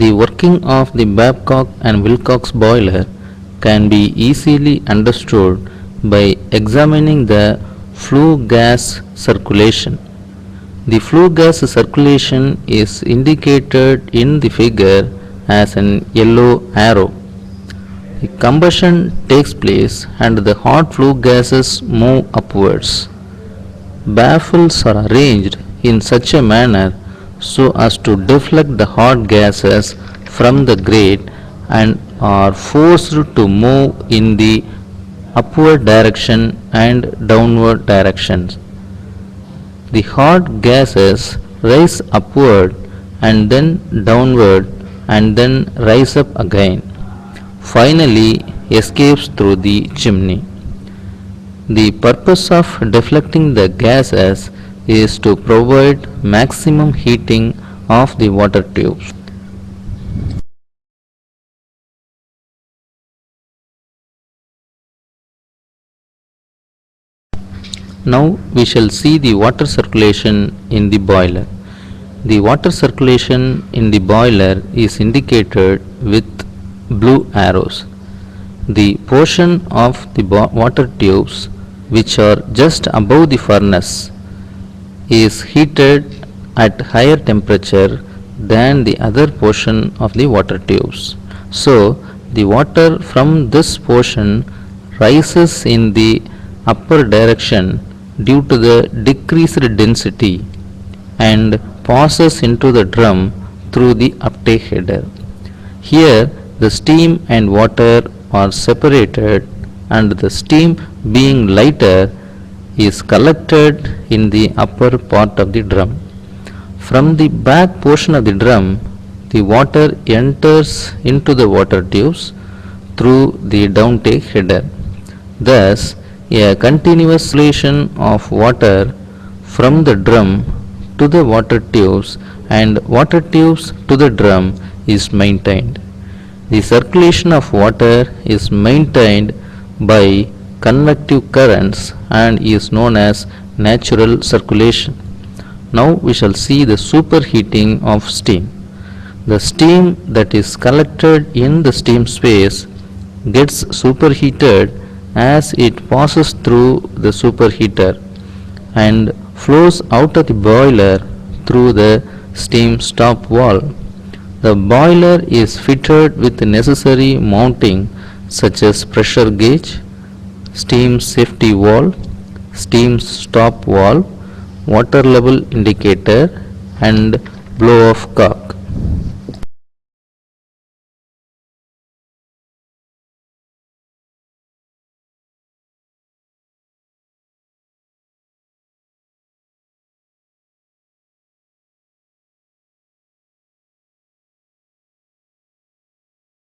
The working of the Babcock and Wilcox boiler can be easily understood by examining the flue gas circulation. The flue gas circulation is indicated in the figure as an yellow arrow. The combustion takes place and the hot flue gases move upwards. Baffles are arranged in such a manner so as to deflect the hot gases from the grate and are forced to move in the upward direction and downward directions. The hot gases rise upward and then downward and then rise up again. Finally escapes through the chimney. The purpose of deflecting the gases is to provide maximum heating of the water tubes. Now we shall see the water circulation in the boiler. The water circulation in the boiler is indicated with blue arrows. The portion of the water tubes which are just above the furnace is heated at higher temperature than the other portion of the water tubes. So the water from this portion rises in the upper direction due to the decreased density and passes into the drum through the uptake header. Here the steam and water are separated and the steam being lighter is collected in the upper part of the drum. From the back portion of the drum, the water enters into the water tubes through the downtake header. Thus, a continuous circulation of water from the drum to the water tubes and water tubes to the drum is maintained. The circulation of water is maintained by convective currents and is known as natural circulation. Now we shall see the superheating of steam. The steam that is collected in the steam space gets superheated as it passes through the superheater and flows out of the boiler through the steam stop valve. The boiler is fitted with the necessary mounting such as pressure gauge, steam safety valve, steam stop valve, water level indicator and blow off cock.